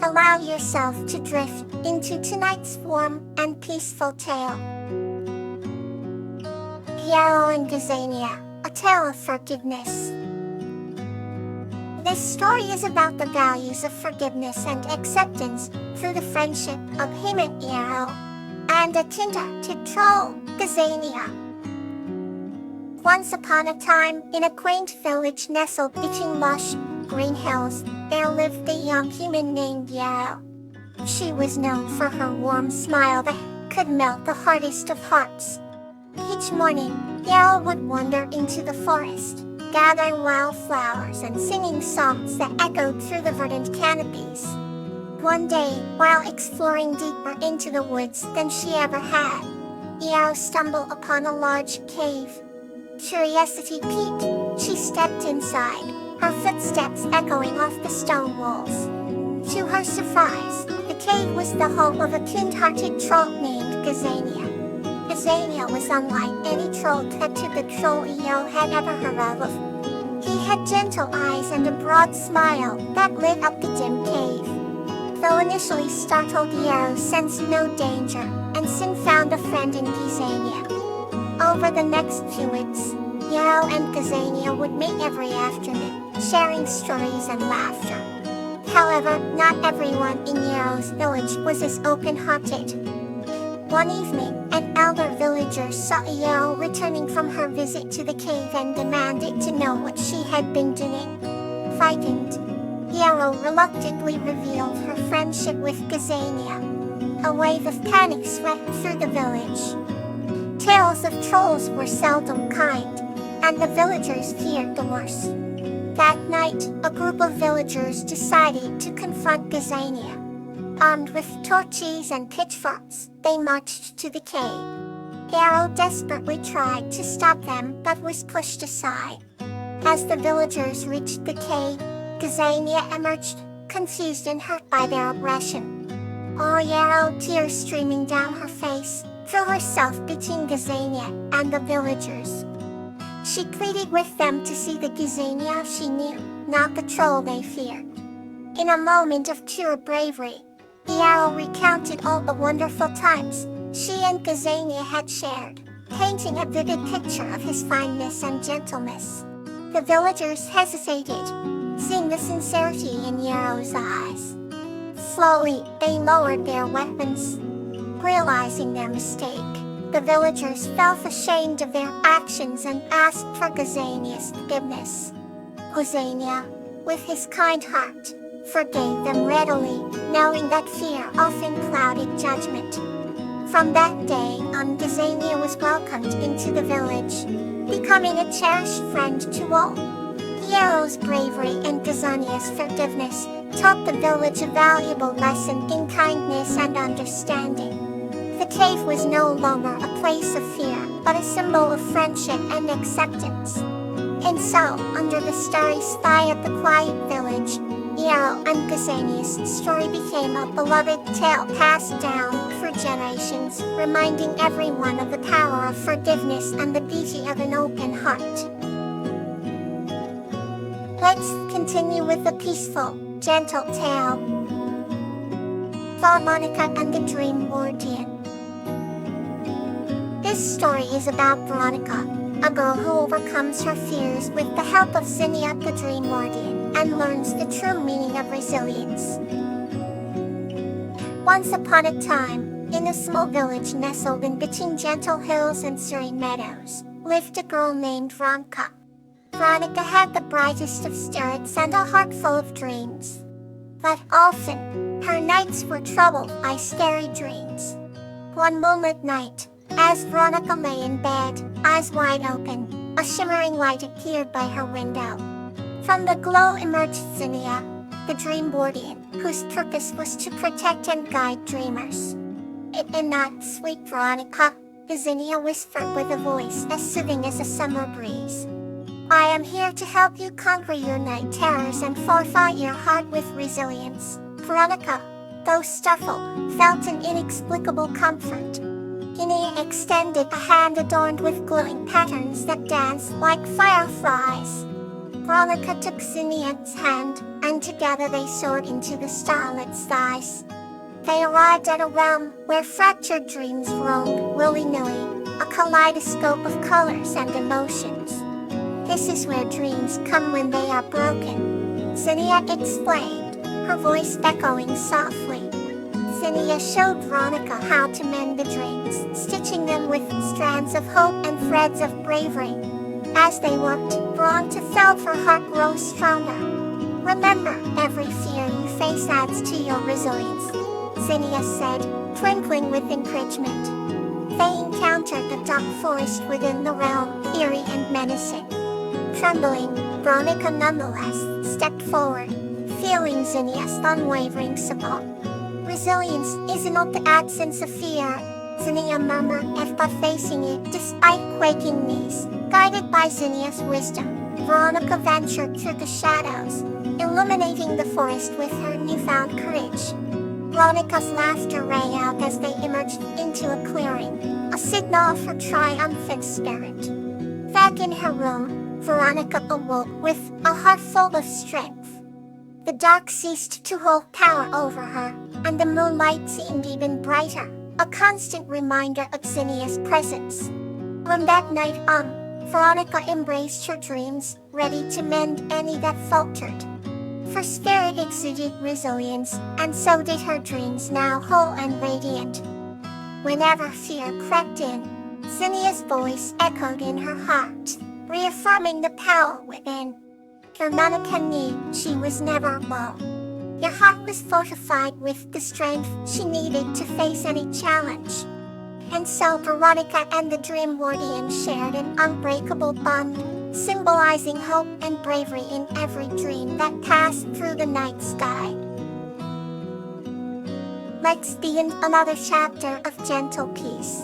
Allow yourself to drift into tonight's warm and peaceful tale. Yarrow and Gazania, A Tale of Forgiveness. This story is about the values of forgiveness and acceptance through the friendship of him and Yarrow, and a tender-hearted troll, Gazania. Once upon a time, in a quaint village nestled between lush, green hills, there lived a young human named Yarrow. She was known for her warm smile that could melt the hardest of hearts. Each morning, Yarrow would wander into the forest, gathering wildflowers and singing songs that echoed through the verdant canopies. One day, while exploring deeper into the woods than she ever had, Yarrow stumbled upon a large cave. Curiosity piqued, she stepped inside, her footsteps echoing off the stone walls. To her surprise, the cave was the home of a kind-hearted troll named Gazania. Gazania was unlike any troll-tattooed troll Yarrow had ever heard of. He had gentle eyes and a broad smile that lit up the dim cave. Though initially startled, Yarrow sensed no danger, and soon found a friend in Gazania. Over the next few weeks, Yarrow and Gazania would meet every afternoon, sharing stories and laughter. However, not everyone in Yarrow's village was as open-hearted. One evening, an elder villager saw Yarrow returning from her visit to the cave and demanded to know what she had been doing. Frightened, Yarrow reluctantly revealed her friendship with Gazania. A wave of panic swept through the village. Tales of trolls were seldom kind, and the villagers feared the worst. That night, a group of villagers decided to confront Gazania. Armed with torches and pitchforks, they marched to the cave. Yarrow desperately tried to stop them but was pushed aside. As the villagers reached the cave, Gazania emerged, confused and hurt by their aggression. Oh, Yarrow, tears streaming down her face, threw herself between Gazania and the villagers. She pleaded with them to see the Gazania she knew, not the troll they feared. In a moment of pure bravery, Yarrow recounted all the wonderful times she and Gazania had shared, painting a vivid picture of his kindness and gentleness. The villagers hesitated, seeing the sincerity in Yarrow's eyes. Slowly, they lowered their weapons. Realizing their mistake, the villagers felt ashamed of their actions and asked for Gazania's forgiveness. Gazania, with his kind heart, forgave them readily, knowing that fear often clouded judgment. From that day on, Gazania was welcomed into the village, becoming a cherished friend to all. Yarrow's bravery and Gazania's forgiveness taught the village a valuable lesson in kindness and understanding. The cave was no longer a place of fear, but a symbol of friendship and acceptance. And so, under the starry sky of the quiet village, Yarrow and Gazania's story became a beloved tale passed down for generations, reminding everyone of the power of forgiveness and the beauty of an open heart. Let's continue with the peaceful, gentle tale. Veronica and the Dream Guardian. This story is about Veronica, a girl who overcomes her fears with the help of Zinnia the Dream Guardian and learns the true meaning of resilience. Once upon a time, in a small village nestled in between gentle hills and serene meadows, lived a girl named Veronica. Veronica had the brightest of spirits and a heart full of dreams. But often, her nights were troubled by scary dreams. One moonlit night, as Veronica lay in bed, eyes wide open, a shimmering light appeared by her window. From the glow emerged Zinnia, the Dream Guardian, whose purpose was to protect and guide dreamers. "It is not sweet, Veronica," Zinnia whispered with a voice as soothing as a summer breeze. "I am here to help you conquer your night terrors and fortify your heart with resilience." Veronica, though startled, felt an inexplicable comfort. Zinnia extended a hand adorned with glowing patterns that danced like fireflies. Veronica took Zinnia's hand, and together they soared into the starlit skies. They arrived at a realm where fractured dreams roamed willy-nilly, a kaleidoscope of colors and emotions. This is where dreams come when they are broken, Zinnia explained, her voice echoing softly. Zinnia showed Veronica how to mend the dreams, stitching them with strands of hope and threads of bravery. As they worked, Veronica felt her heart grow stronger. Remember, every fear you face adds to your resilience, Zinnia said, twinkling with encouragement. They encountered the dark forest within the realm, eerie and menacing. Trembling, Veronica nonetheless stepped forward, feeling Zinnia's unwavering support. Resilience is not the absence of fear, Zinnia murmured after facing it despite quaking knees. Guided by Zinnia's wisdom, Veronica ventured through the shadows, illuminating the forest with her newfound courage. Veronica's laughter rang out as they emerged into a clearing, a signal of her triumphant spirit. Back in her room, Veronica awoke with a heart full of strength. The dark ceased to hold power over her, and the moonlight seemed even brighter, a constant reminder of Zinnia's presence. From that night on, Veronica embraced her dreams, ready to mend any that faltered. Her spirit exuded resilience, and so did her dreams, now whole and radiant. Whenever fear crept in, Zinnia's voice echoed in her heart, reaffirming the power within. Veronica knew she was never alone. Her heart was fortified with the strength she needed to face any challenge. And so Veronica and the Dream Wardian shared an unbreakable bond, symbolizing hope and bravery in every dream that passed through the night sky. Let's begin another chapter of gentle peace.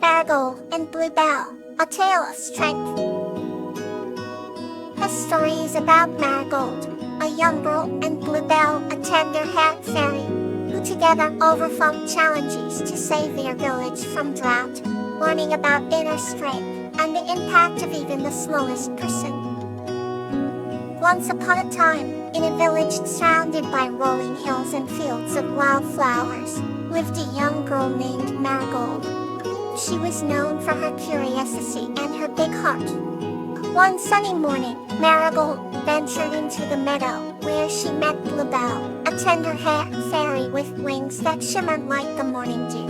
Marigold and Bluebell, a tale of strength. The story is about Marigold, a young girl, and Bluebell, a tender-haired fairy, who together overcome challenges to save their village from drought, learning about inner strength and the impact of even the smallest person. Once upon a time, in a village surrounded by rolling hills and fields of wildflowers, lived a young girl named Marigold. She was known for her curiosity and her big heart. One sunny morning, Marigold ventured into the meadow, where she met Bluebell, a tender-haired fairy with wings that shimmered like the morning dew.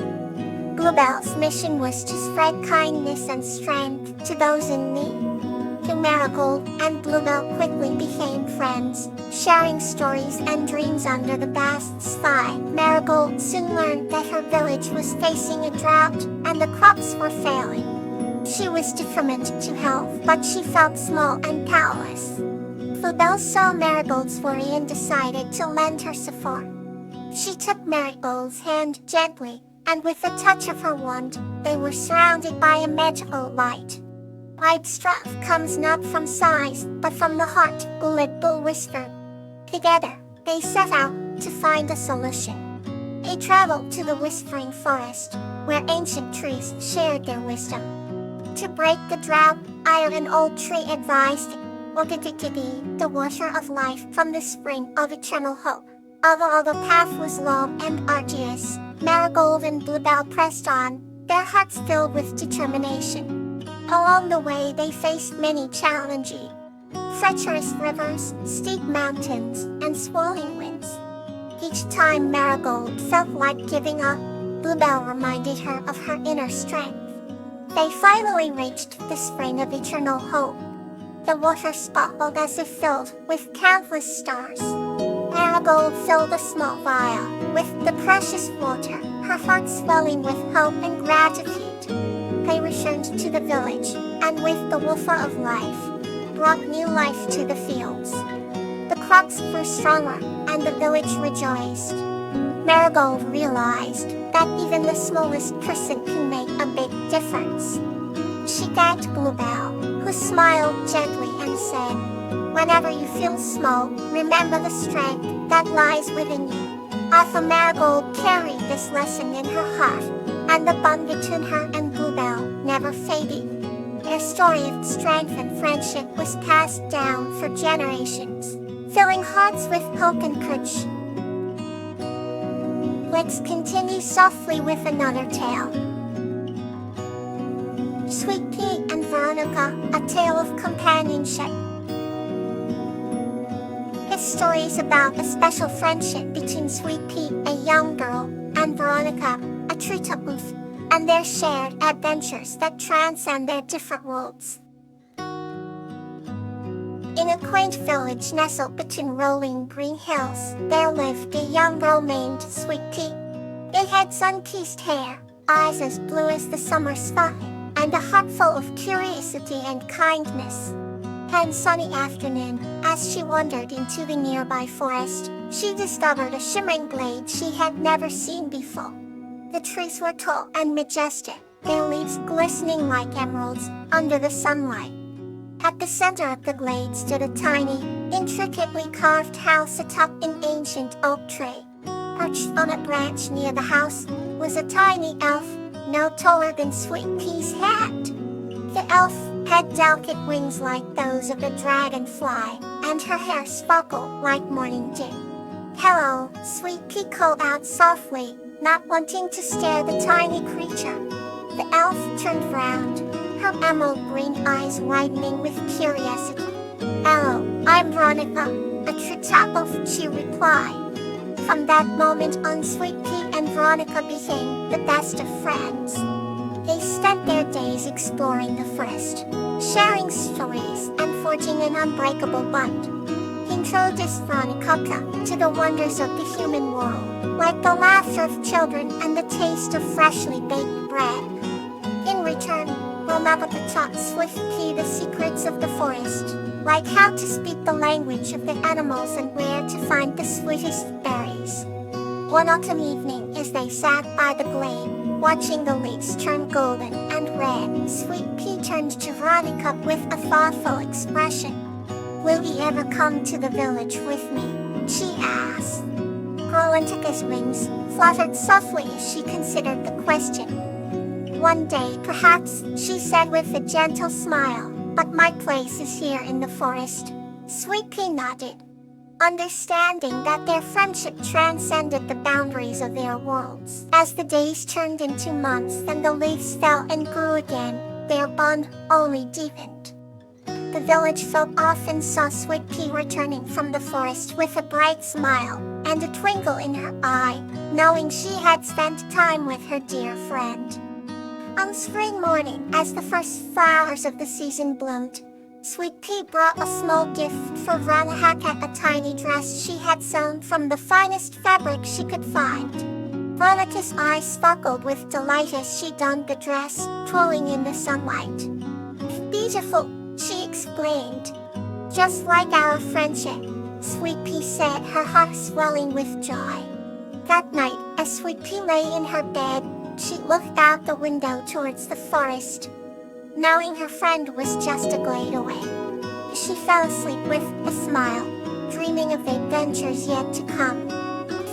Bluebell's mission was to spread kindness and strength to those in need. To Marigold and Bluebell quickly became friends, sharing stories and dreams under the vast sky. Marigold soon learned that her village was facing a drought, and the crops were failing. She was determined to help, but she felt small and powerless. Bluebell saw Marigold's worry and decided to lend her support. She took Marigold's hand gently, and with a touch of her wand, they were surrounded by a magical light. Light's strength comes not from size, but from the heart, Bluebell whispered. Together, they set out to find a solution. They traveled to the Whispering Forest, where ancient trees shared their wisdom. To break the drought, an old tree advised, "Ogadikidi, the water of life from the spring of eternal hope." Although the path was long and arduous, Marigold and Bluebell pressed on, their hearts filled with determination. Along the way they faced many challenges. Treacherous rivers, steep mountains, and swirling winds. Each time Marigold felt like giving up, Bluebell reminded her of her inner strength. They finally reached the spring of eternal hope. The water sparkled as if filled with countless stars. Marigold filled a small vial with the precious water, her heart swelling with hope and gratitude. They returned to the village, and with the water of life, brought new life to the fields. The crops grew stronger, and the village rejoiced. Marigold realized that even the smallest person can make a big difference. She thanked Bluebell, who smiled gently and said, "Whenever you feel small, remember the strength that lies within you." Arthur Marigold carried this lesson in her heart, and the bond between her and Bluebell never faded. Their story of strength and friendship was passed down for generations, filling hearts with hope and courage. Let's continue softly with another tale. Sweet Pea and Veronica, a tale of companionship. This story is about a special friendship between Sweet Pea, a young girl, and Veronica, a treetop, and their shared adventures that transcend their different worlds. In a quaint village nestled between rolling green hills, there lived a young girl named Sweet Pea. They had sun-kissed hair, eyes as blue as the summer sky, and a heart full of curiosity and kindness. One sunny afternoon, as she wandered into the nearby forest, she discovered a shimmering glade she had never seen before. The trees were tall and majestic, their leaves glistening like emeralds under the sunlight. At the center of the glade stood a tiny, intricately carved house atop an ancient oak tree. Perched on a branch near the house was a tiny elf, no taller than Sweet Pea's hat. The elf had delicate wings like those of a dragonfly, and her hair sparkled like morning dew. "Hello," Sweet Pea called out softly, not wanting to scare the tiny creature. The elf turned round, her emerald green eyes widening with curiosity. "Hello, I'm Veronica, a treetop elf," she replied. From that moment on, Sweet Pea and Veronica became the best of friends. They spent their days exploring the forest, sharing stories, and forging an unbreakable bond. Introduced Veronica to the wonders of the human world, like the laughter of children and the taste of freshly baked bread. In return, Veronica taught Sweet Pea the secrets of the forest, like how to speak the language of the animals and where to find the sweetest berries. One autumn evening, as they sat by the glade, watching the leaves turn golden and red, Sweet Pea turned to Veronica with a thoughtful expression. "Will you ever come to the village with me?" she asked. Veronica's wings fluttered softly as she considered the question. "One day, perhaps," she said with a gentle smile, "but my place is here in the forest." Sweet Pea nodded, understanding that their friendship transcended the boundaries of their worlds. As the days turned into months and the leaves fell and grew again, their bond only deepened. The village folk often saw Sweet Pea returning from the forest with a bright smile and a twinkle in her eye, knowing she had spent time with her dear friend. On spring morning, as the first flowers of the season bloomed, Sweet Pea brought a small gift for Veronica, a tiny dress she had sewn from the finest fabric she could find. Veronica's eyes sparkled with delight as she donned the dress, twirling in the sunlight. "Beautiful," she exclaimed. "Just like our friendship," Sweet Pea said, her heart swelling with joy. That night, as Sweet Pea lay in her bed, she looked out the window towards the forest. Knowing her friend was just a glade away, she fell asleep with a smile, dreaming of adventures yet to come.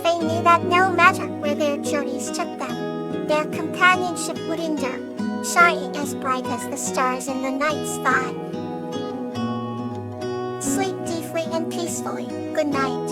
They knew that no matter where their journeys took them, their companionship would endure, shining as bright as the stars in the night sky. Sleep deeply and peacefully. Good night.